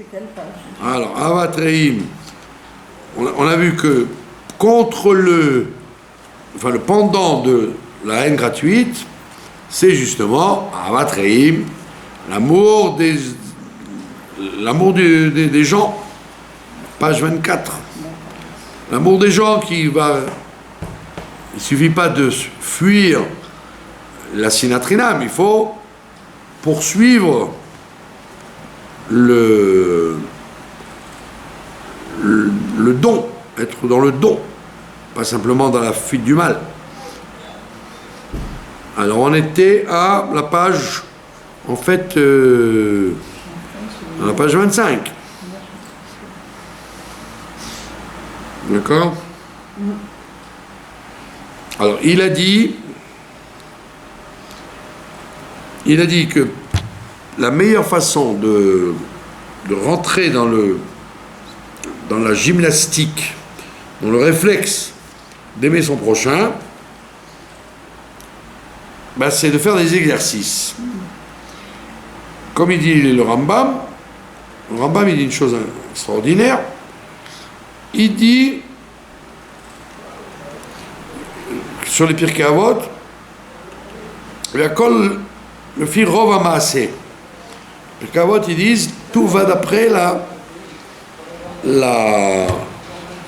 C'est quelle page? Alors, Avat Reim, on a vu que contre le pendant de la haine gratuite, c'est justement Avat Reim, l'amour des gens, page 24. L'amour des gens il ne suffit pas de fuir la sinatrinam, il faut poursuivre le don, être dans le don, pas simplement dans la fuite du mal. Alors on était à la page, en fait, à la page 25. D'accord? Alors il a dit que la meilleure façon de rentrer dans la gymnastique, dans le réflexe d'aimer son prochain, c'est de faire des exercices. Comme il dit le Rambam il dit une chose extraordinaire. Il dit sur les Pirkei Avot, le fil Rov HaMaaseh. Les Pirkei Avot, ils disent tout va d'après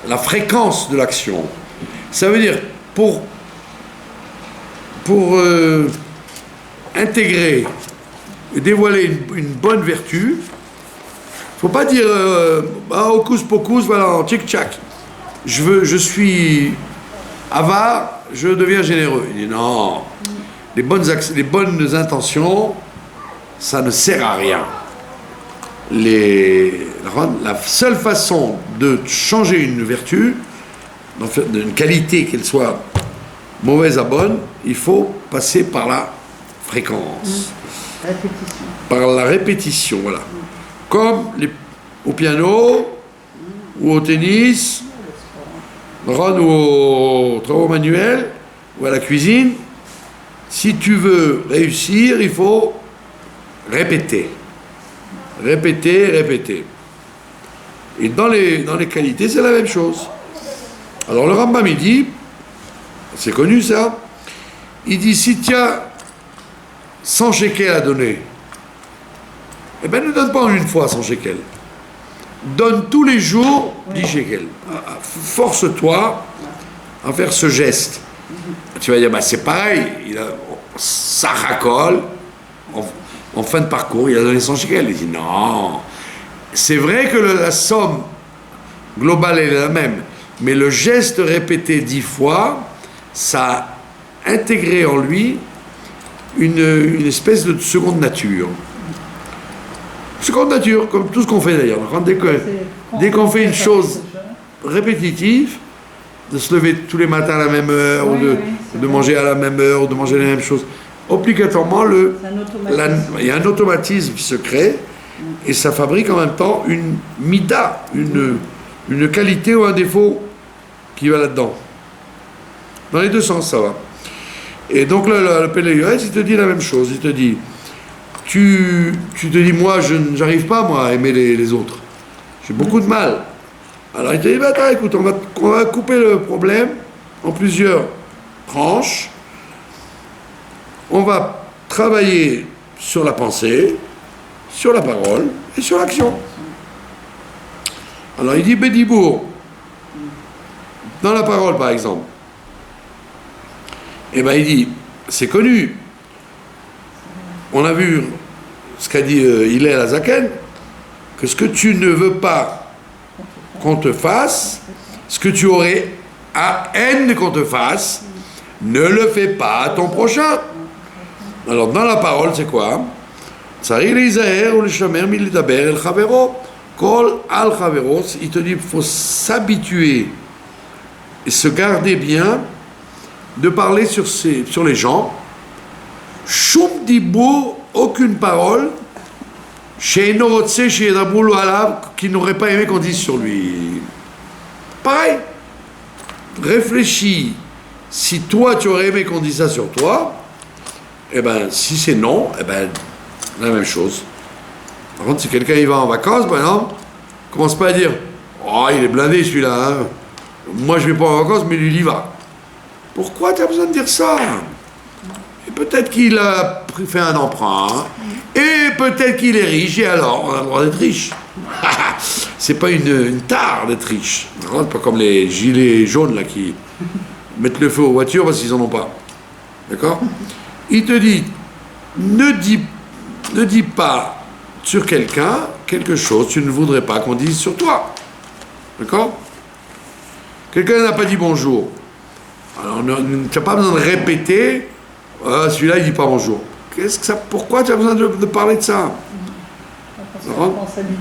la fréquence de l'action. Ça veut dire pour intégrer et dévoiler une bonne vertu, il ne faut pas dire hocus pocus, voilà, tchic-tchac. Je suis avare, je deviens généreux. Il dit non, les bonnes intentions, ça ne sert à rien. La seule façon de changer une vertu, d'une qualité qu'elle soit mauvaise à bonne, il faut passer par la fréquence. Répétition. Par la répétition, voilà. Comme au piano, ou au tennis, ou aux travaux manuels, ou à la cuisine. Si tu veux réussir, il faut répéter. Répéter, répéter. Et dans les qualités, c'est la même chose. Alors le Rambam, il dit, c'est connu ça, il dit, si tu as 100 shekels à donner, eh bien ne donne pas en une fois 100 shekels. Donne tous les jours 10 shekels. Force-toi à faire ce geste. Tu vas dire, c'est pareil, ça racole, en fin de parcours, il a donné 100 shekels. Il dit, non, c'est vrai que la somme globale est la même, mais le geste répété 10 fois, ça a intégré en lui une espèce de seconde nature. Seconde nature, comme tout ce qu'on fait d'ailleurs. Dès qu'on fait une chose répétitive, de se lever tous les matins à la même heure, ou de manger à la même heure, ou de manger la même chose, obligatoirement, il y a un automatisme qui se crée, et ça fabrique en même temps une mida, une qualité ou un défaut qui va là-dedans. Dans les deux sens, ça va. Et donc le Pélé Yoetz, il te dit la même chose. Il te dit, tu te dis, moi, je n'arrive pas, moi, à aimer les autres. J'ai beaucoup de mal. Alors il te dit, attends, écoute, on va couper le problème en plusieurs tranches. On va travailler sur la pensée, sur la parole et sur l'action. Alors il dit, Bédibourg, dans la parole par exemple, il dit, c'est connu, on a vu ce qu'a dit Hillel Azaken, que ce que tu ne veux pas qu'on te fasse, ce que tu aurais à haine qu'on te fasse, ne le fais pas à ton prochain. Alors dans la parole, c'est quoi? Tsarich leizaher u'lishamer miledaber el chavero, kol al chavero. Il te dit, il faut s'habituer et se garder bien de parler sur les gens. Shum dibur, aucune parole, she'eino rotze she'yedabru lo alav, qui n'aurait pas aimé qu'on dise sur lui. Pareil. Réfléchis. Si toi tu aurais aimé qu'on dise ça sur toi, si c'est non, la même chose. Par contre, si quelqu'un y va en vacances, par exemple, commence pas à dire oh, il est blindé celui-là. Hein. Moi, je vais pas en vacances, mais lui, il y va. Pourquoi tu as besoin de dire ça? Et peut-être qu'il a fait un emprunt. Et peut-être qu'il est riche. Et alors, on a le droit d'être riche. C'est pas une tare d'être riche. C'est pas comme les gilets jaunes là qui mettent le feu aux voitures parce qu'ils en ont pas. D'accord? Il te dit, ne dis pas sur quelqu'un quelque chose que tu ne voudrais pas qu'on dise sur toi. D'accord? Quelqu'un n'a pas dit bonjour. Alors, tu n'as pas besoin de répéter, celui-là, il dit pas bonjour. Pourquoi tu as besoin de parler de ça?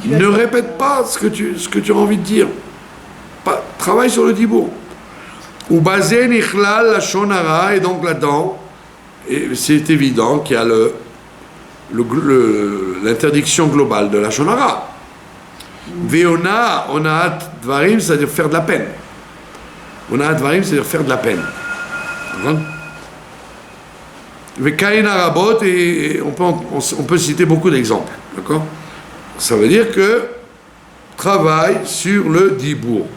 Ne répète pas ce que tu as envie de dire. Travaille sur le dibour. Ou basé nichlal la shonara, et donc là-dedans, c'est évident qu'il y a l'interdiction globale de la shonara. Veona, onaat dvarim, c'est-à-dire faire de la peine. Onaat dvarim, c'est-à-dire faire de la peine. Vekaina rabot, et on peut citer beaucoup d'exemples. D'accord? Ça veut dire que travaille sur le dibour.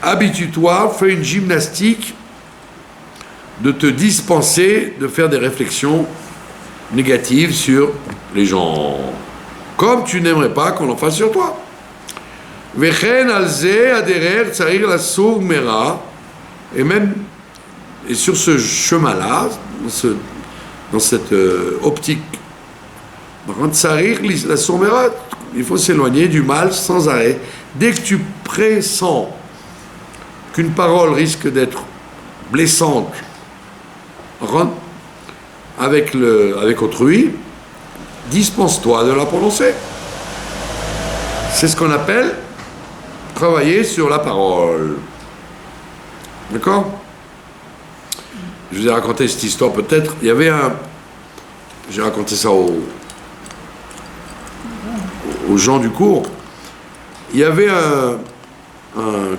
Habitue-toi, fais une gymnastique de te dispenser de faire des réflexions négatives sur les gens, comme tu n'aimerais pas qu'on en fasse sur toi. Vechen alze aderer tsarir la sour mera, et sur ce chemin-là, dans cette optique, tsarir la sour mera, il faut s'éloigner du mal sans arrêt. Dès que tu pressens qu'une parole risque d'être blessante avec autrui, dispense-toi de la prononcer. C'est ce qu'on appelle travailler sur la parole. D'accord? Je vous ai raconté cette histoire peut-être. Il y avait j'ai raconté ça aux gens du cours. Il y avait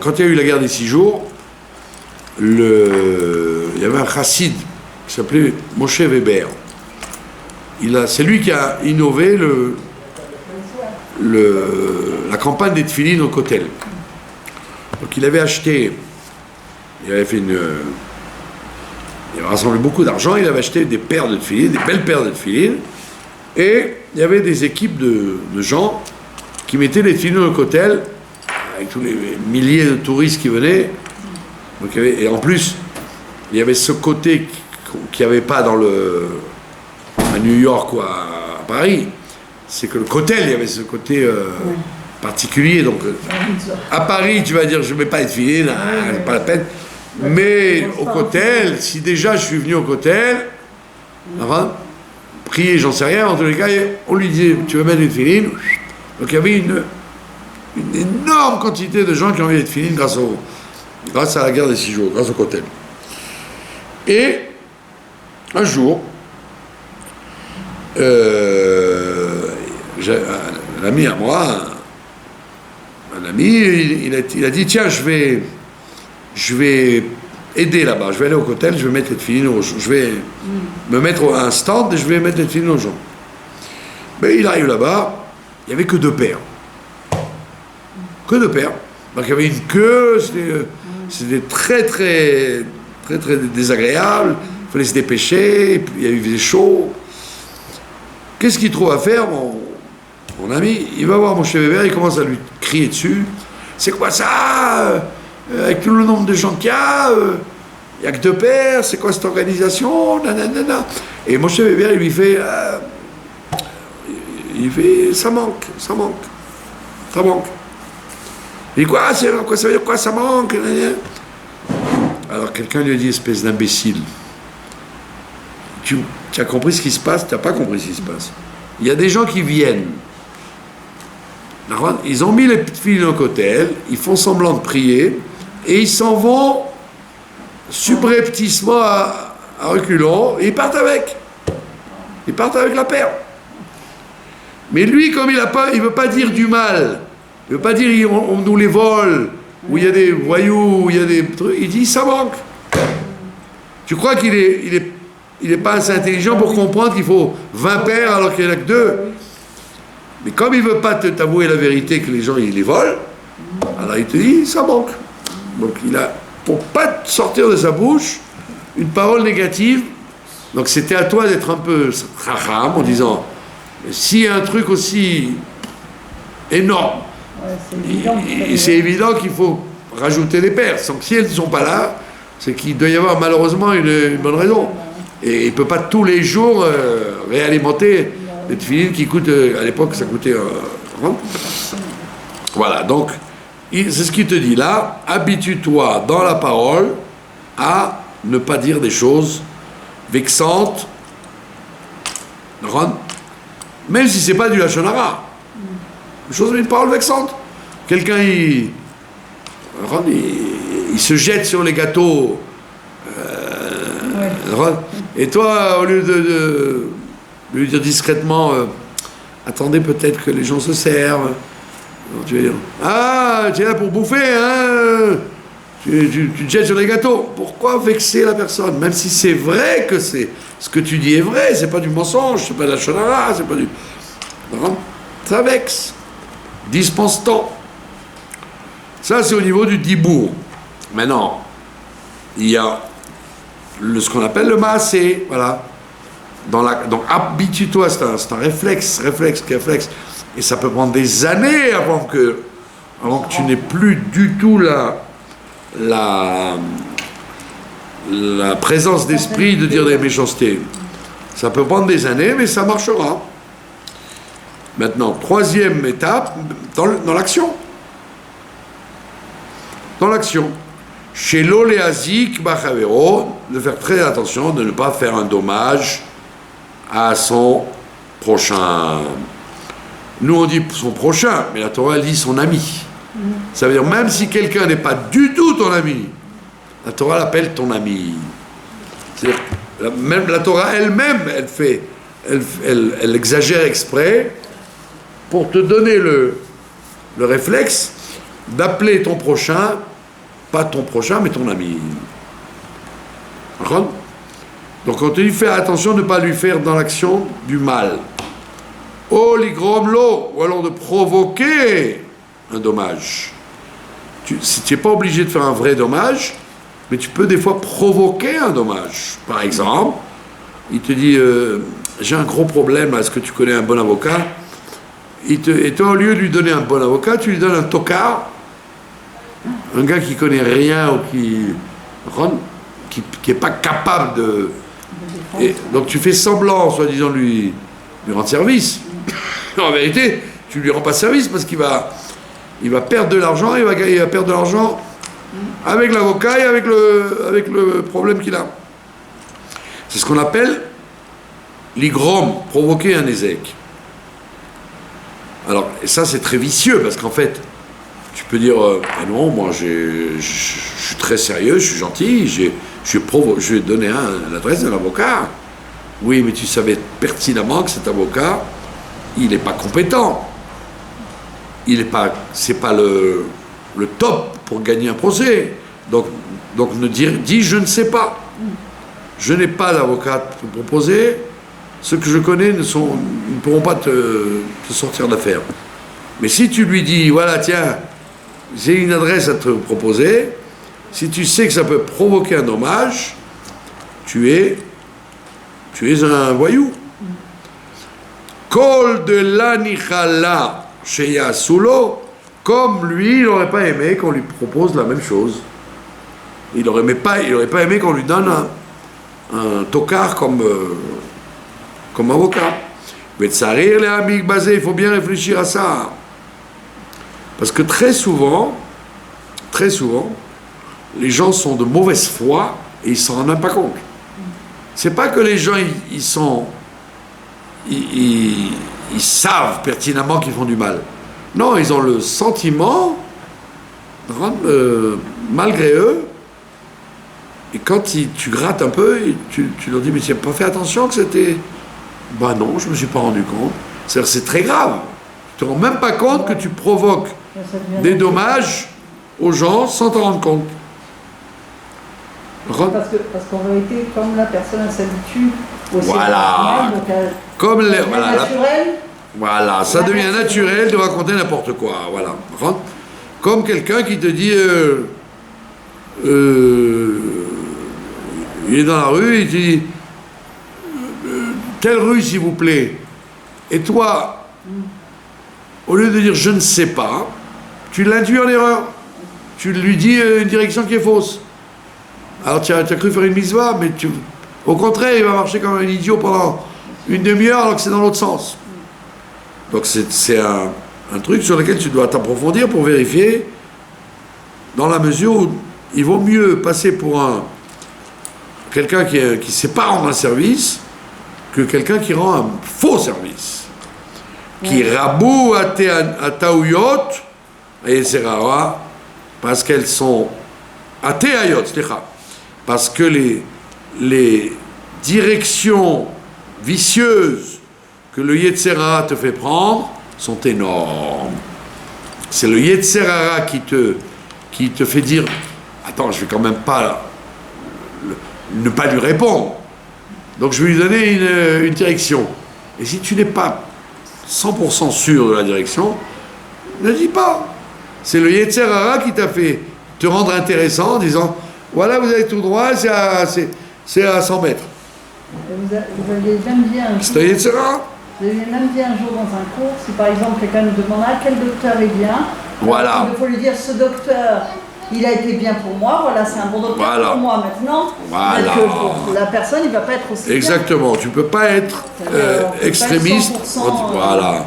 quand il y a eu la guerre des 6 jours, il y avait un chassid qui s'appelait Moshe Weber. C'est lui qui a innové la campagne des tefilines au Kotel. Donc il avait acheté, il avait rassemblé beaucoup d'argent, il avait acheté des paires de tefilines, des belles paires de tefilines, et il y avait des équipes de gens qui mettaient les tefilines au Kotel, avec tous les milliers de touristes qui venaient. Donc, et en plus, il y avait ce côté qu'il n'y avait pas à New York ou à Paris. C'est que le Kotel, il y avait ce côté particulier. Donc, à Paris, tu vas dire, je ne mets pas de filines, c'est pas la peine. Mais au Kotel, si déjà je suis venu au Kotel, prier, j'en sais rien, en tous les cas, on lui disait, tu veux mettre une filine? Donc il y avait une énorme quantité de gens qui ont envie d'être finis grâce à la guerre des 6 jours, grâce au Kotel. Et un jour, j'ai un ami à moi, un ami, il a dit tiens, je vais aider là-bas, je vais aller au Kotel, je vais mettre les filines aux gens, je vais me mettre à un stand et je vais mettre les filines aux gens. Mais il arrive là-bas, il n'y avait que 2 paires. Que 2 paires. Donc il y avait une queue, c'était très désagréable, il fallait se dépêcher, et puis il faisait chaud. Qu'est-ce qu'il trouve à faire, mon ami? Il va voir Moshe Weber, il commence à lui crier dessus. C'est quoi ça? Avec tout le nombre de gens qu'il y a, il n'y a que 2 paires, c'est quoi cette organisation? Nanana. Et Moshe Weber, il lui fait, ça manque. Il dit quoi ça veut dire quoi, ça manque? Alors quelqu'un lui a dit, espèce d'imbécile, tu as compris ce qui se passe? Tu n'as pas compris ce qui se passe. Il y a des gens qui viennent, ils ont mis les petites filles au Kotel, ils font semblant de prier, et ils s'en vont subrepticement à reculons, et ils partent avec la paire. Mais lui, comme il ne veut pas dire du mal, il ne veut pas dire on nous les vole, ou il y a des voyous, ou il y a des trucs, il dit ça manque. Tu crois qu'il est pas assez intelligent pour comprendre qu'il faut 20 paires alors qu'il n'y en a que 2? Mais comme il ne veut pas t'avouer la vérité que les gens ils les volent, alors il te dit ça manque. Donc il a, pour pas sortir de sa bouche une parole négative, donc c'était à toi d'être un peu racham en disant s'il y a un truc aussi énorme, c'est évident qu'il faut rajouter des paires. Donc si elles ne sont pas là, c'est qu'il doit y avoir malheureusement une bonne raison. Et il ne peut pas tous les jours réalimenter des tefilines qui coûtent, à l'époque ça coûtait voilà, donc c'est ce qu'il te dit là, habitue-toi dans la parole à ne pas dire des choses vexantes, même si c'est pas du lachon hara. Une parole vexante. Quelqu'un il se jette sur les gâteaux, et toi au lieu de lui dire discrètement attendez peut-être que les gens se servent, tu vas dire ah tu es là pour bouffer hein, tu te jettes sur les gâteaux. Pourquoi vexer la personne, même si c'est vrai que c'est ce que tu dis est vrai, c'est pas du mensonge, c'est pas de la shonara, c'est pas du ça vexe. Dispense-temps. Ça c'est au niveau du dibour. Maintenant il y a ce qu'on appelle le maasé, voilà. Donc habitue-toi, c'est un réflexe, et ça peut prendre des années avant que tu n'aies plus du tout la présence d'esprit de dire des méchancetés. Ça peut prendre des années, mais ça marchera. Maintenant, troisième étape, dans l'action. Dans l'action. Chez l'oléazik bachavero, de faire très attention, de ne pas faire un dommage à son prochain. Nous on dit son prochain, mais la Torah elle dit son ami. Ça veut dire même si quelqu'un n'est pas du tout ton ami, la Torah l'appelle ton ami. C'est-à-dire, même la Torah elle-même, elle exagère exprès pour te donner le réflexe d'appeler ton prochain, pas ton prochain, mais ton ami. Donc on te dit faire attention de ne pas lui faire dans l'action du mal. Oh, ligrom lo, ou alors de provoquer un dommage. Tu n'es pas obligé de faire un vrai dommage, mais tu peux des fois provoquer un dommage. Par exemple, il te dit j'ai un gros problème, est-ce que tu connais un bon avocat? Et toi, au lieu de lui donner un bon avocat, tu lui donnes un tocard, un gars qui connaît rien ou qui n'est pas capable de... Et donc tu fais semblant, soi-disant, lui rendre service. En vérité, tu lui rends pas service parce qu'il va perdre de l'argent, il va perdre de l'argent avec l'avocat et avec le problème qu'il a. C'est ce qu'on appelle l'igrom, provoquer un ézec. Alors, et ça c'est très vicieux parce qu'en fait, tu peux dire ah non, moi je suis très sérieux, je suis gentil, je vais donner l'adresse d'un avocat. Oui, mais tu savais pertinemment que cet avocat, il n'est pas compétent. C'est pas le top pour gagner un procès. Donc dis je ne sais pas. Je n'ai pas d'avocat à te proposer. Ceux que je connais ne pourront pas te sortir d'affaire. Mais si tu lui dis, voilà, tiens, j'ai une adresse à te proposer, si tu sais que ça peut provoquer un dommage, tu es un voyou. Kol de l'anichala sheya sulo, comme lui, il n'aurait pas aimé qu'on lui propose la même chose. Il n'aurait pas aimé qu'on lui donne un tocard comme avocat. Mais tsarir les amig basé, il faut bien réfléchir à ça. Parce que très souvent, les gens sont de mauvaise foi et ils ne s'en rendent même pas compte. C'est pas que les gens, ils savent pertinemment qu'ils font du mal. Non, ils ont le sentiment, malgré eux, et quand tu grattes un peu, tu leur dis, mais tu n'as pas fait attention que c'était... Ben non, je ne me suis pas rendu compte. C'est très grave. Tu ne te rends même pas compte que tu provoques des dommages aux gens sans t'en rendre compte. Parce qu'en réalité, comme la personne s'habitue au voilà. donc Comme naturel, Voilà, ça devient naturel de raconter n'importe quoi. Voilà. Comme quelqu'un qui te dit il est dans la rue, il te dit telle rue s'il vous plaît. Et toi, au lieu de dire je ne sais pas, tu l'induis en erreur. Tu lui dis une direction qui est fausse. Alors tu as cru faire une mitzvah, mais au contraire, il va marcher comme un idiot pendant une demi-heure alors que c'est dans l'autre sens. Donc c'est un truc sur lequel tu dois t'approfondir pour vérifier, dans la mesure où il vaut mieux passer pour quelqu'un qui ne sait pas rendre un service que quelqu'un qui rend un faux service. Qui raboue à taouyot et serara parce qu'elles sont à teayot, parce que les directions vicieuses que le Yetzerara te fait prendre sont énormes. C'est le Yetzerara qui te fait dire attends, je vais quand même pas ne pas lui répondre. Donc je vais lui donner une direction. Et si tu n'es pas 100% sûr de la direction, ne dis pas. C'est le Yetzerara qui t'a fait te rendre intéressant en disant voilà, vous allez tout droit, c'est à 100 mètres. Vous aviez même dit un jour. C'est un Yetzerara. Vous aviez même dit un jour dans un cours, si par exemple quelqu'un nous demande quel docteur est bien, voilà. Il faut lui dire ce docteur, il a été bien pour moi, voilà, c'est un bon docteur voilà. pour moi maintenant. Voilà. Pour la personne, il ne va pas être aussi exactement. bien. Tu ne peux pas être extrémiste. Voilà.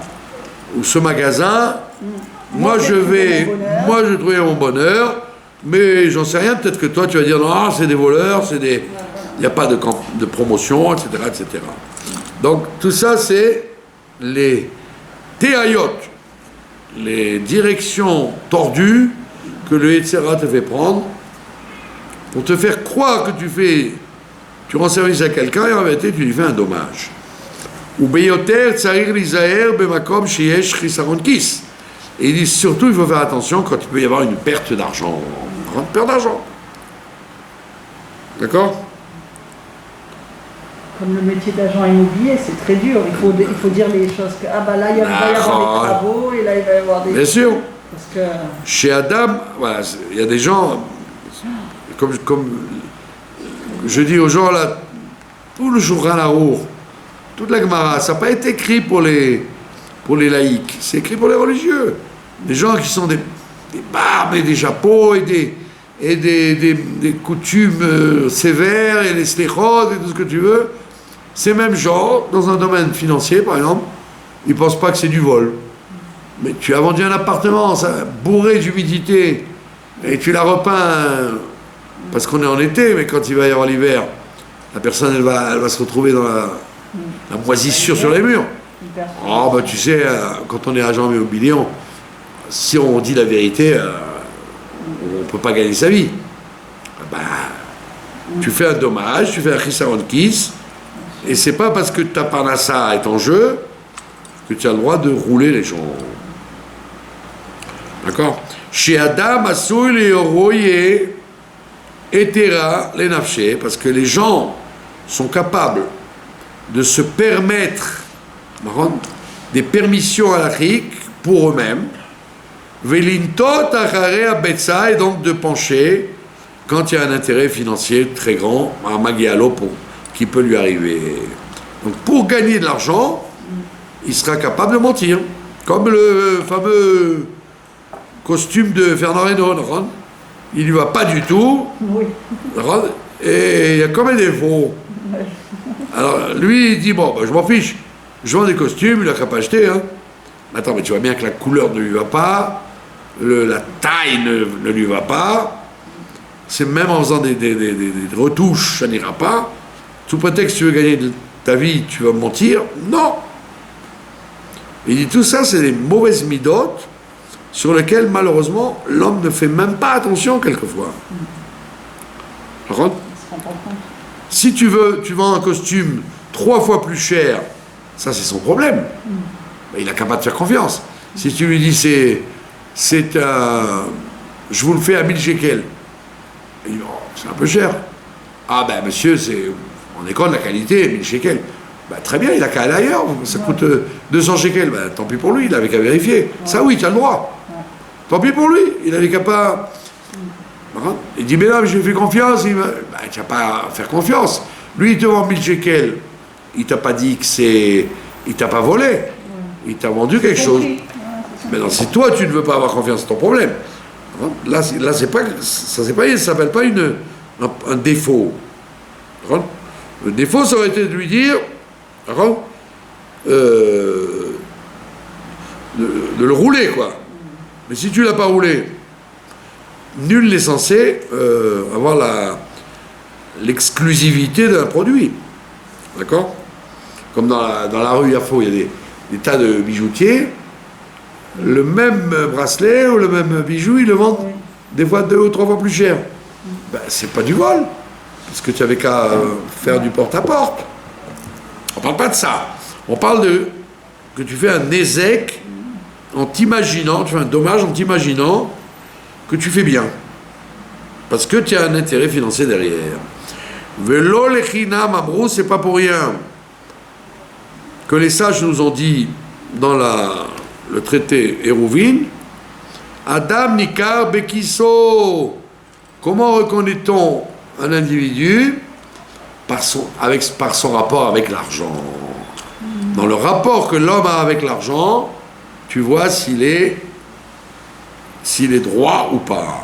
Ou ce magasin, moi je trouvais mon bonheur, mais j'en sais rien, peut-être que toi tu vas dire non, c'est des voleurs, il n'y a pas de promotion, etc., etc. Donc tout ça c'est les théayot, les directions tordues que le Yetzera te fait prendre pour te faire croire que tu rends service à quelqu'un et en réalité tu lui fais un dommage. Ou beyoter tsarir lizaher bemakom sheyesh chisaron kis. Et il dit surtout il faut faire attention quand il peut y avoir une perte d'argent, une grande perte d'argent. D'accord? Comme le métier d'agent immobilier, c'est très dur. Il faut dire les choses que là il va y avoir des travaux et là il va y avoir des. Bien sûr. Parce que chez Adam, voilà, il y a des gens comme je dis aux gens là, tout le Shulchan Aruch, toute la Gemara, ça n'a pas été écrit pour les laïcs, c'est écrit pour les religieux. Des gens qui sont des barbes et des chapeaux et des coutumes sévères et des slichot et tout ce que tu veux. Ces mêmes gens, dans un domaine financier par exemple, ils ne pensent pas que c'est du vol. Mais tu as vendu un appartement, ça, bourré d'humidité, et tu l'as repeint, parce qu'on est en été, mais quand il va y avoir l'hiver, la personne elle va se retrouver dans la moisissure sur les murs. Oh, bah tu sais, quand on est agent immobilier, si on dit la vérité, on ne peut pas gagner sa vie. Bah, tu fais un dommage, tu fais un chisaron kis, et c'est pas parce que ta parnassa est en jeu que tu as le droit de rouler les gens. D'accord? Chez Adam, Assoul et Oroye, Etera, les nafché, parce que les gens sont capables de se permettre des permissions halachiques pour eux-mêmes, Velintot achare abetsa, et donc de pencher quand il y a un intérêt financier très grand, à Magialo qui peut lui arriver. Donc pour gagner de l'argent, il sera capable de mentir, comme le fameux costume de Fernand Reynaud. Il n'y va pas du tout, oui. Et il y a comme un défaut. Alors lui, il dit bon, je m'en fiche, je vends des costumes, il n'a qu'à pas acheter. Hein. Attends, mais tu vois bien que la couleur ne lui va pas, la taille ne lui va pas, c'est même en faisant des retouches, ça n'ira pas. Sous prétexte que tu veux gagner de ta vie, tu vas mentir. Non. Il dit tout ça, c'est des mauvaises midotes sur lesquelles, malheureusement, l'homme ne fait même pas attention quelquefois. Par contre, si tu vends un costume 3 fois plus cher, ça c'est son problème. Il n'a qu'à pas te faire confiance. Si tu lui dis je vous le fais à 1000 shekels, il dit, oh, c'est un peu cher. Ah ben monsieur, on est contre la qualité, 1000 shekels. Bah, très bien, il a qu'à aller ailleurs, ça coûte 200 shekels, bah, tant pis pour lui, il avait qu'à vérifier. Ça oui, tu as le droit. Tant pis pour lui, il avait qu'à pas... Il dit, mais là, je lui fais confiance, tu n'as pas à faire confiance. Lui, il te vend 1000 shekels, il t'a pas dit que c'est... Il t'a pas volé, il t'a vendu quelque chose. Maintenant, si toi, tu ne veux pas avoir confiance, c'est ton problème. Là, c'est pas... Ça s'appelle pas un défaut. Le défaut, ça aurait été de lui dire... de le rouler, quoi. Mais si tu l'as pas roulé, nul n'est censé avoir l'exclusivité d'un produit. D'accord? Comme dans la rue Yafo, il y a des tas de bijoutiers. Le même bracelet ou le même bijou, ils le vendent des fois 2 ou 3 fois plus cher. Ben, c'est pas du vol, parce que tu avais qu'à faire du porte-à-porte. On parle pas de ça. On parle que tu fais un ézec en t'imaginant, tu fais un dommage en t'imaginant que tu fais bien. Parce que tu as un intérêt financier derrière. Velo lechinam amrou, c'est pas pour rien que les sages nous ont dit dans le traité Hérouvin, Adam Nikar Bekiso. Comment reconnaît-on un individu par son rapport avec l'argent? Dans le rapport que l'homme a avec l'argent, tu vois s'il est droit ou pas.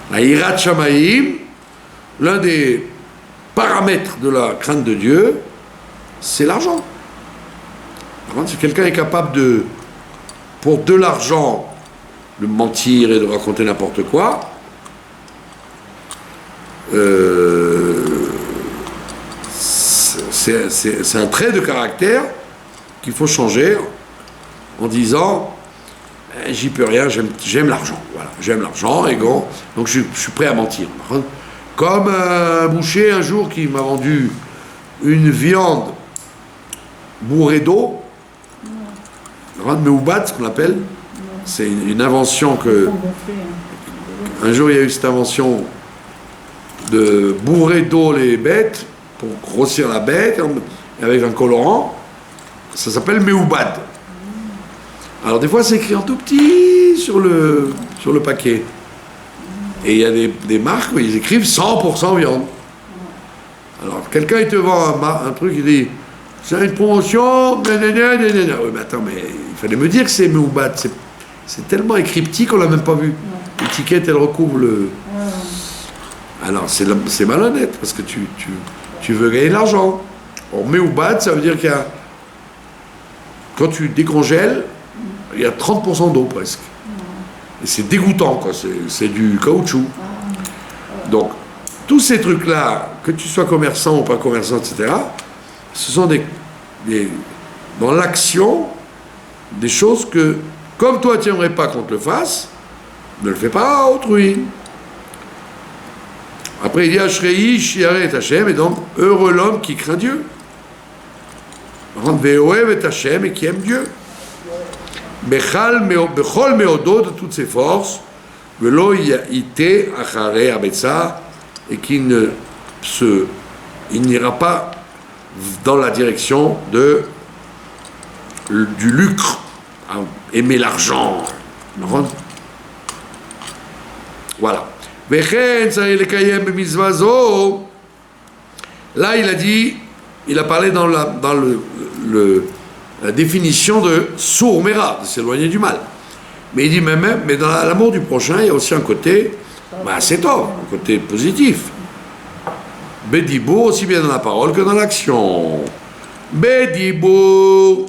La Hirat Shamaïm, l'un des paramètres de la crainte de Dieu, c'est l'argent. Si quelqu'un est capable pour de l'argent, de mentir et de raconter n'importe quoi, c'est un trait de caractère qu'il faut changer en disant j'y peux rien, j'aime l'argent. Voilà, j'aime l'argent et donc je suis prêt à mentir. Comme un boucher un jour qui m'a vendu une viande bourrée d'eau, Meubat, ce qu'on appelle. C'est une invention que... Un jour, il y a eu cette invention de bourrer d'eau les bêtes pour grossir la bête avec un colorant. Ça s'appelle Meubad. Alors, des fois, c'est écrit en tout petit sur le paquet. Et il y a des marques où ils écrivent 100% viande. Alors, quelqu'un, il te vend un truc, il dit... C'est une promotion, nanana. Oui, mais attends, mais il fallait me dire que c'est Meubad. C'est tellement écrit petit qu'on l'a même pas vu. L'étiquette, elle recouvre le... Alors, c'est malhonnête, parce que tu veux gagner de l'argent. Or, Meubad, ça veut dire qu'il y a... Quand tu décongèles, il y a 30% d'eau, presque. Et c'est dégoûtant, quoi. C'est du caoutchouc. Donc, tous ces trucs-là, que tu sois commerçant ou pas commerçant, etc., ce sont dans l'action, des choses que, comme toi, tu n'aimerais pas qu'on te le fasse, ne le fais pas à autrui. Après, il dit Ashrei shiaret Hashem, et donc, heureux l'homme qui craint Dieu. Ve'ohev et Hashem, et qui aime Dieu. Bechol meodo, de toutes ses forces, velo ite acharei abetza, et qu'il n'ira pas dans la direction du lucre, aimer l'argent. Voilà. Là, il a parlé dans la définition de sourd-méra, de s'éloigner du mal. Mais il dit mais dans l'amour du prochain, il y a aussi un côté, c'est top, un côté positif. Bédibour, aussi bien dans la parole que dans l'action. Bédibour,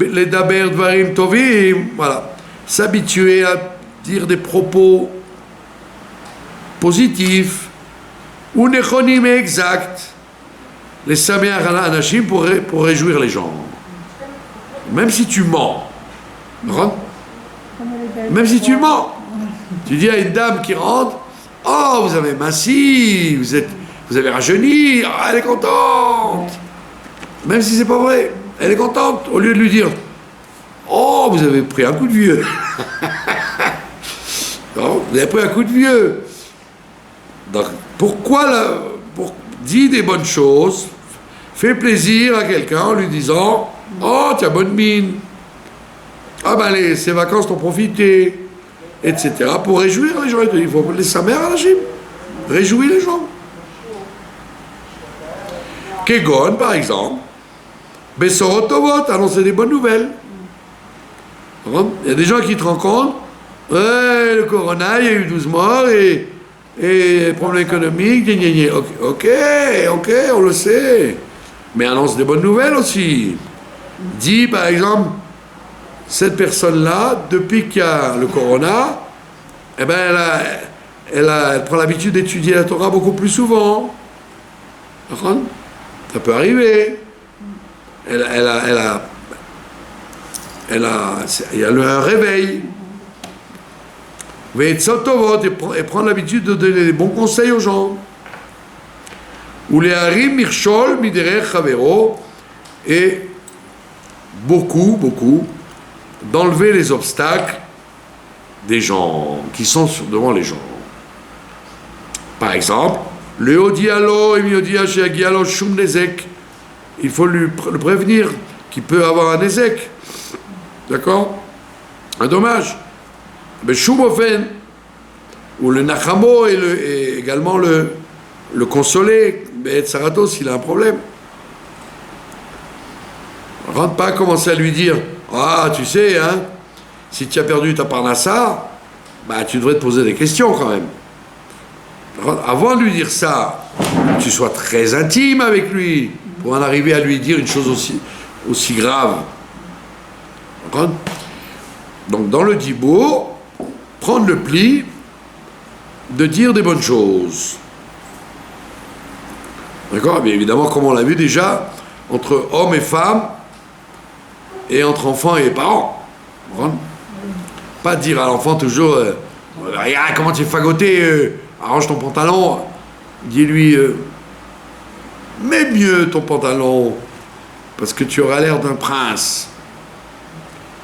les daber dvarim tovim, voilà. S'habituer à dire des propos positifs, ou nechonim exacts, les sameach anashim pour réjouir les gens. Même si tu mens, même si tu mens, tu dis à une dame qui rentre, oh, vous avez minci, vous avez rajeuni, ah, elle est contente. Même si c'est pas vrai, elle est contente. Au lieu de lui dire, oh, vous avez pris un coup de vieux. Non, vous avez pris un coup de vieux. Donc, dis des bonnes choses, fait plaisir à quelqu'un en lui disant « Oh, tu as bonne mine. Ah ben, ces vacances t'ont profité. » etc. pour réjouir les gens. Il faut laisser sa mère à la gym. Réjouir les gens. Kegon, par exemple, Bessorot Tovot, annoncer des bonnes nouvelles. Il y a des gens qui te rencontrent, ouais, le corona, il y a eu 12 morts et problème économique, gna, gna, gna. Ok, on le sait. Mais annonce des bonnes nouvelles aussi. Dis, par exemple, cette personne-là, depuis qu'il y a le corona, eh ben elle prend l'habitude d'étudier la Torah beaucoup plus souvent. Ça peut arriver. Il y a un réveil. Et prendre l'habitude de donner des bons conseils aux gens. Ou les harim mirchol miderech chavero, et beaucoup d'enlever les obstacles des gens qui sont devant les gens. Par exemple, le odialo et miodia sheagialo shum nezek. Il faut le prévenir qu'il peut avoir un nezek. D'accord? Un dommage. Mais shum ofen, ou le nachamo et également le consoler. Mais Sarato, s'il a un problème. Rentre pas commencer à lui dire ah, tu sais, hein, si tu as perdu ta parnassa, bah, tu devrais te poser des questions quand même. Avant de lui dire ça, tu sois très intime avec lui pour en arriver à lui dire une chose aussi grave. Donc, dans le dibour, prendre le pli de dire des bonnes choses. D'accord? Bien évidemment, comme on l'a vu déjà, entre hommes et femmes, et entre enfants et parents. Pas dire à l'enfant toujours regarde comment tu es fagoté, arrange ton pantalon. Dis-lui mets mieux ton pantalon parce que tu auras l'air d'un prince.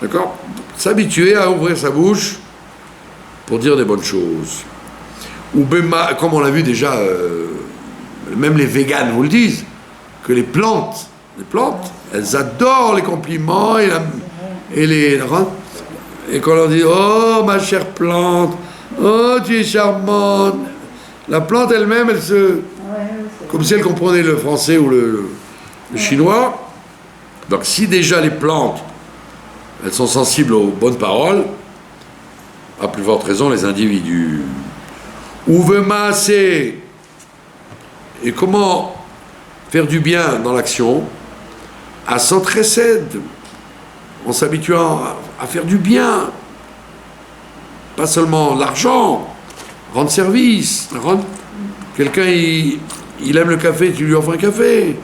D'accord? S'habituer à ouvrir sa bouche pour dire des bonnes choses. Ou comme on l'a vu déjà, même les véganes vous le disent, que les plantes, elles adorent les compliments et qu'on leur dit oh ma chère plante, oh tu es charmante. La plante elle-même, comme si elle comprenait le français ou le chinois. Donc si déjà les plantes, elles sont sensibles aux bonnes paroles, à plus forte raison les individus. Ouvema c'est et comment faire du bien dans l'action, à s'entraider, en s'habituant à faire du bien, pas seulement l'argent, rendre service, quelqu'un il aime le café, tu lui offres un café,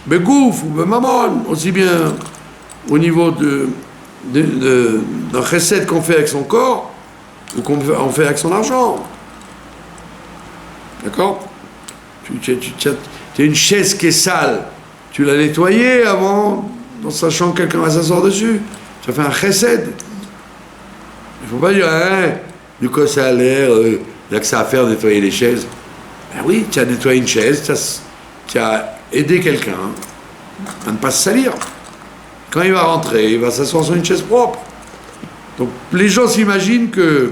begouf ou mamon, aussi bien au niveau d'un chesed qu'on fait avec son corps ou qu'on fait avec son argent. D'accord? Tu as une chaise qui est sale, tu l'as nettoyée avant, en sachant que quelqu'un va s'asseoir dessus. Tu as fait un chesed. Il ne faut pas dire, hein, du coup ça a l'air, il n'y a que ça à faire de nettoyer les chaises. Ben oui, tu as nettoyé une chaise, tu as aidé quelqu'un à ne pas se salir. Quand il va rentrer, il va s'asseoir sur une chaise propre. Donc les gens s'imaginent que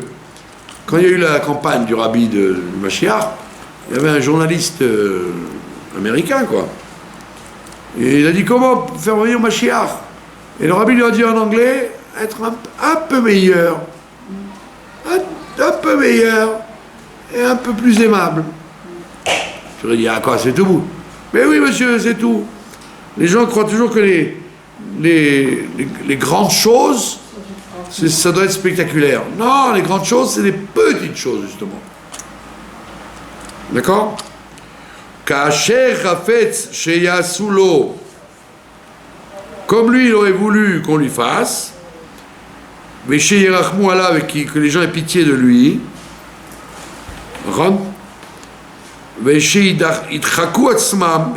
quand il y a eu la campagne du rabbi de Mashiach, il y avait un journaliste américain, quoi. Et il a dit comment faire venir Mashiach. Et le rabbi lui a dit en anglais, être un peu meilleur. Un peu meilleur et un peu plus aimable. Je lui ai dit, ah quoi, c'est tout? Mais oui, monsieur, c'est tout. Les gens croient toujours que les grandes choses, ça doit être spectaculaire. Non, les grandes choses, c'est des petites choses, justement. D'accord? Kacher Rafetz Sheyasulo, comme lui il aurait voulu qu'on lui fasse, mais chez Yerachmou Allah, avec que les gens aient pitié de lui,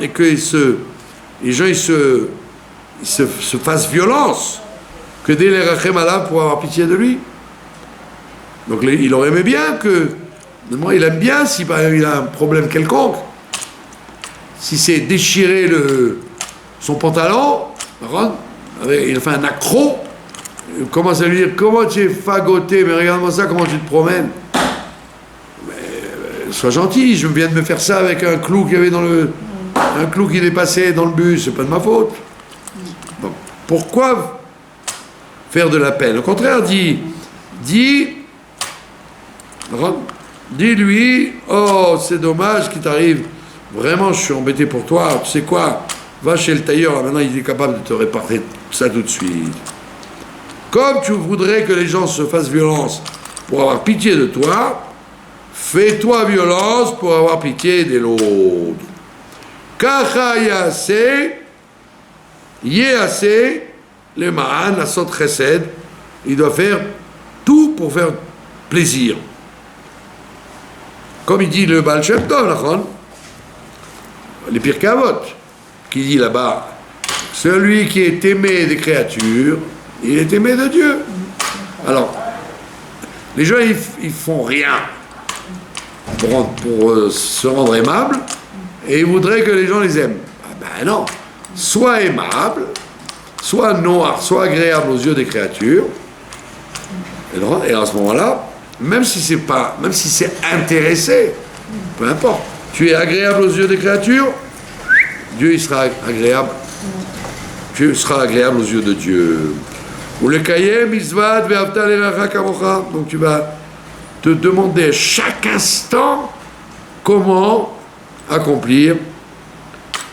et que les gens se fassent violence, que dès les Rachem Allah pour avoir pitié de lui. Donc il aurait aimé bien que, moi il aime bien si il a un problème quelconque, si c'est déchirer son pantalon, il fait un accro, il commence à lui dire comment tu es fagoté, mais regarde-moi ça, comment tu te promènes. Mais, sois gentil, je viens de me faire ça avec un clou qu'il y avait un clou qui dépassait dans le bus, c'est pas de ma faute. Donc, pourquoi faire de la peine? Au contraire, dis-lui, oh, c'est dommage qu'il t'arrive, vraiment, je suis embêté pour toi, tu sais quoi, va chez le tailleur, maintenant il est capable de te réparer ça tout de suite. Comme tu voudrais que les gens se fassent violence pour avoir pitié de toi, fais-toi violence pour avoir pitié de l'autre. Kacha yéase, le ma'an, la sot chesed, il doit faire tout pour faire plaisir. Comme il dit le Baal Shem Tov, les Pirkei Avot, qui dit là-bas, celui qui est aimé des créatures, il est aimé de Dieu. Alors, les gens, ils font rien pour se rendre aimables, et ils voudraient que les gens les aiment. Ah ben non, soit aimable, soit noir, soit agréable aux yeux des créatures, et à ce moment-là, même si c'est intéressé, peu importe, tu es agréable aux yeux des créatures, Dieu il sera agréable, tu seras agréable aux yeux de Dieu. Ou le cahier mitzvat ve'avta l'eracha kamocha, donc tu vas te demander chaque instant comment accomplir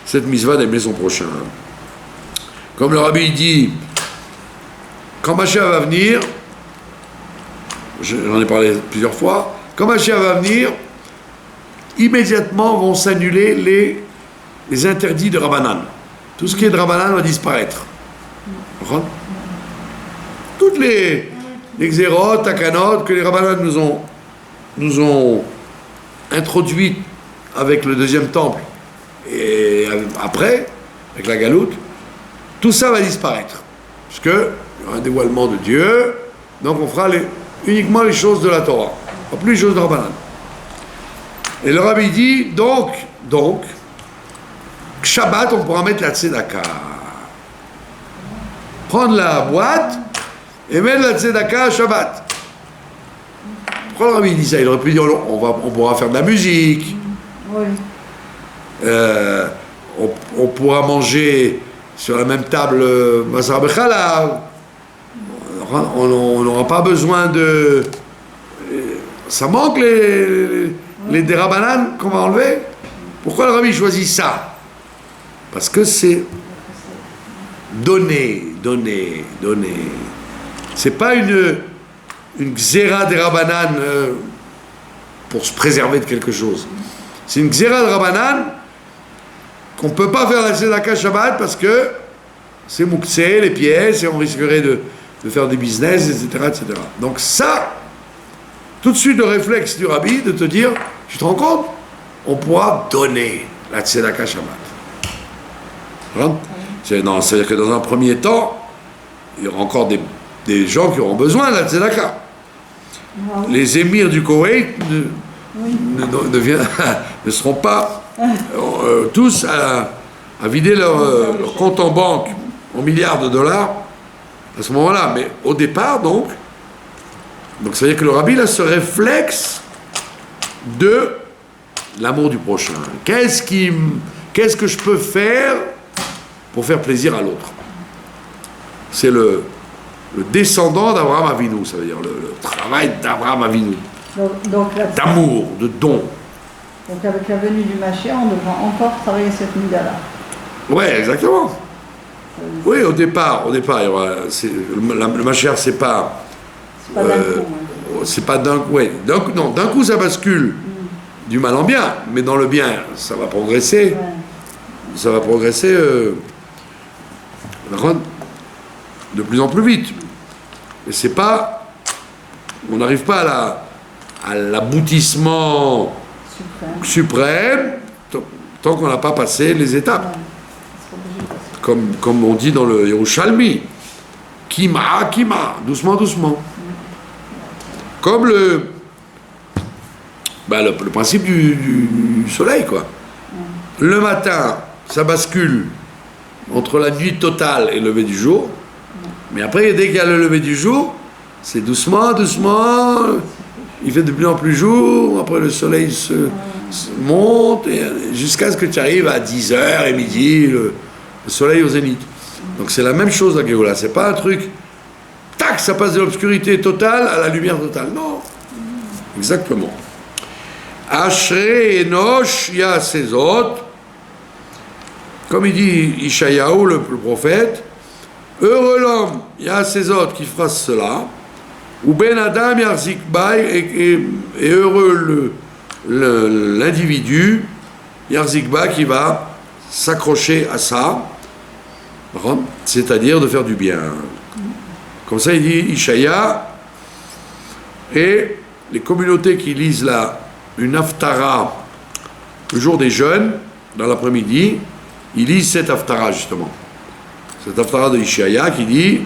cette mitzvah d'aimer son prochain. Comme le Rabbi dit, quand Mashiach va venir, j'en ai parlé plusieurs fois, quand Mashiach va venir, immédiatement vont s'annuler les interdits de Rabbanan. Tout ce qui est de Rabbanan va disparaître. Toutes les xérotes, takanot que les Rabbanan nous ont introduites avec le deuxième temple et après, avec la galoute, tout ça va disparaître. Parce qu'il y aura un dévoilement de Dieu, donc on fera uniquement les choses de la Torah, pas plus les choses de Rabbanan. Et le Rabbi dit, donc, Shabbat, on pourra mettre la tzedaka. Prendre la boîte et mettre la tzedaka à Shabbat. Pourquoi le Rabbi dit ça? Il aurait pu dire, on pourra faire de la musique. Oui. On pourra manger sur la même table Masar Bechalav. On n'aura pas besoin de... Ça manque les dérabanan qu'on va enlever. Pourquoi le Rabbi choisit ça? Parce que c'est donner. C'est pas une xéra dérabanan pour se préserver de quelque chose. C'est une xéra dérabanan qu'on ne peut pas faire la tzedaka Shabbat parce que c'est mouktsé, les pièces, et on risquerait de faire des business, etc. Donc ça, tout de suite le réflexe du Rabbi de te dire, tu te rends compte? On pourra donner la tzedaka Shabbat. C'est-à-dire que dans un premier temps, il y aura encore des gens qui auront besoin de la tzedaka. Les émirs du Koweït ne seront pas tous à vider leur compte en banque en milliards de dollars à ce moment-là. Mais au départ, donc ça veut dire que le Rabbi a ce réflexe de l'amour du prochain. Qu'est-ce que je peux faire pour faire plaisir à l'autre? C'est le descendant d'Abraham Avinu, ça veut dire le travail d'Abraham Avinu. D'amour, de don. Donc avec la venue du Mashiach, on devra encore travailler cette mida-là. Ouais, exactement. Oui, au départ, il y aura, le Mashiach, c'est pas d'un coup. C'est pas d'un coup. Ouais. D'un coup, ça bascule du mal en bien, mais dans le bien, ça va progresser. Ouais. Ça va progresser de plus en plus vite. Et c'est pas, on n'arrive pas à l'aboutissement suprême tant qu'on n'a pas passé les étapes. Ouais. Comme on dit dans le Yerushalmi, Kima, doucement. Comme le principe du soleil, quoi. Le matin, ça bascule entre la nuit totale et le lever du jour. Mais après, dès qu'il y a le lever du jour, c'est doucement, doucement. Il fait de plus en plus jour. Après, le soleil se monte jusqu'à ce que tu arrives à 10h et midi, le soleil au zénith. Donc c'est la même chose la Géoula. C'est pas un truc, tac, ça passe de l'obscurité totale à la lumière totale. Non. Exactement. Ashrei Enosh Yasezot, comme il dit Ishayahu, le prophète, heureux l'homme Yasezot qui fera cela, ou Ben Adam Yarzik Bay, et heureux l'individu Yarzik Bay qui va s'accrocher à ça, c'est-à-dire de faire du bien. Comme ça il dit Ishaya, et les communautés qui lisent là une haftara le jour des jeûnes, dans l'après-midi, ils lisent cette haftara justement. Cette haftara de Ishaya qui dit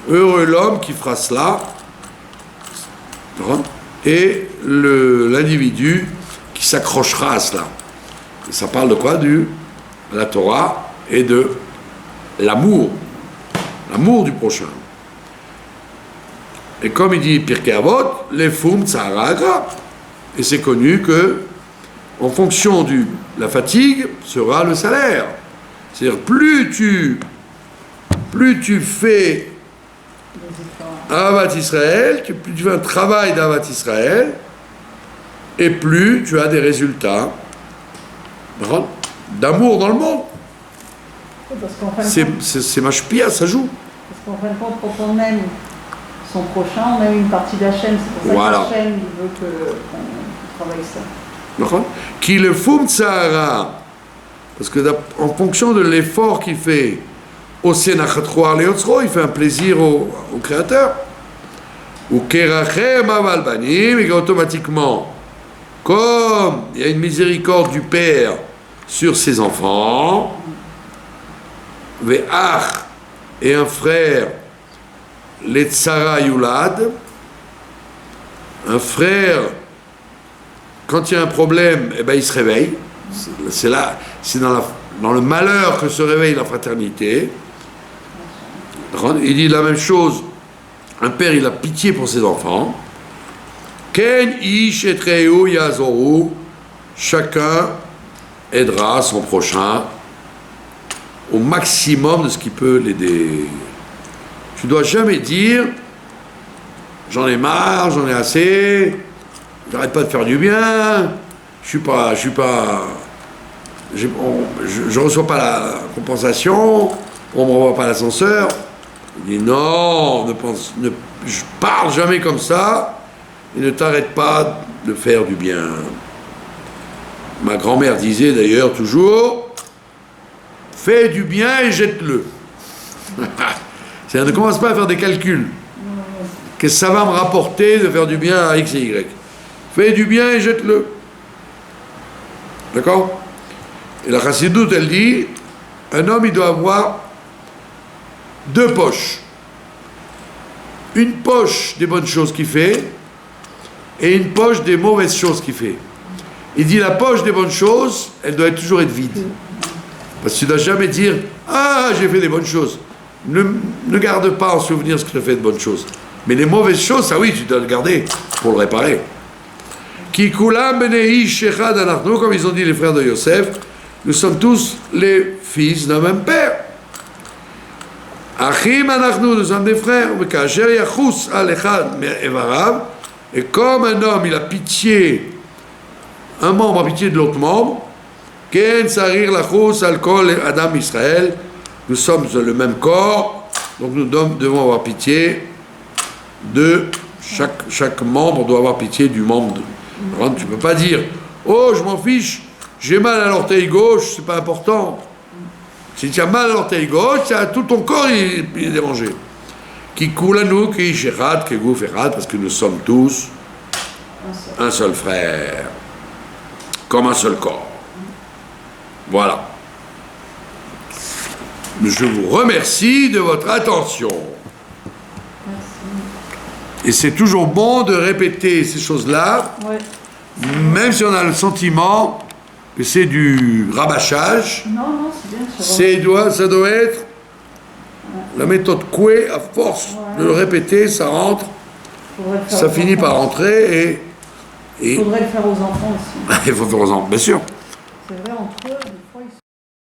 heureux l'homme qui fera cela, et l'individu qui s'accrochera à cela. Et ça parle de quoi? De la Torah et de l'amour du prochain. Et comme il dit Pirkei Avot, les fum tzara agra. Et c'est connu que, en fonction de la fatigue, sera le salaire. C'est-à-dire, plus tu fais Ahavat Israël, plus tu fais un travail d'Ahavat Israël, et plus tu as des résultats d'amour dans le monde. C'est mashpia, ça joue. Parce qu'en fin de compte, quand on aime son prochain, on aime une partie de la chaîne. C'est pour ça que la chaîne il veut qu'on travaille ça. Qui le fum tsahara, parce que en fonction de l'effort qu'il fait, au Sénachatro Leotzro, il fait un plaisir au Créateur. Ou Kerachem Aval Banim, et automatiquement, comme il y a une miséricorde du Père sur ses enfants, Ve'ach, et un frère, Letzara Yulad, un frère, quand il y a un problème, eh ben, il se réveille. C'est là, c'est dans le malheur que se réveille la fraternité. Il dit la même chose. Un père, il a pitié pour ses enfants. Ken ish et treu yazoru. Chacun aidera son prochain au maximum de ce qui peut l'aider. Tu dois jamais dire j'en ai marre, j'en ai assez, j'arrête pas de faire du bien, je reçois pas la compensation, on me renvoie pas l'ascenseur. Il dit non, je parle jamais comme ça, et ne t'arrête pas de faire du bien. Ma grand-mère disait d'ailleurs toujours, fais du bien et jette-le. C'est-à-dire ne commence pas à faire des calculs. Qu'est-ce que ça va me rapporter de faire du bien à X et Y? Fais du bien et jette-le. D'accord? Et la chassidoute, elle dit, un homme, il doit avoir deux poches. Une poche des bonnes choses qu'il fait et une poche des mauvaises choses qu'il fait. Il dit la poche des bonnes choses, elle doit toujours être vide. Parce que tu ne dois jamais dire « Ah, j'ai fait des bonnes choses ». Ne garde pas en souvenir ce que tu as fait de bonnes choses. Mais les mauvaises choses, ça oui, tu dois le garder pour le réparer. Kikulam benei shechad anachnu, comme ils ont dit les frères de Yosef, nous sommes tous les fils d'un même père. Achim anachnu, nous sommes des frères. Kasher yachus al echad me'evarav, et comme un homme, il a pitié, un membre a pitié de l'autre membre, ken sarir lachus al kol adam Israël, nous sommes le même corps, donc nous devons avoir pitié de chaque membre doit avoir pitié du membre. Tu ne peux pas dire oh je m'en fiche, j'ai mal à l'orteil gauche, c'est pas important. Si tu as mal à l'orteil gauche, tout ton corps il est dérangé. Qui coule à nous, qui chérat, qui gouf errat, parce que nous sommes tous un seul frère, comme un seul corps. Voilà. Je vous remercie de votre attention. Et c'est toujours bon de répéter ces choses-là, même si on a le sentiment que c'est du rabâchage. Non, c'est bien. Ça doit être la méthode Coué, à force de le répéter, ça rentre, ça finit par rentrer et... Il faudrait le faire aux enfants aussi. Il faut faire aux enfants, bien sûr. C'est vrai, entre eux.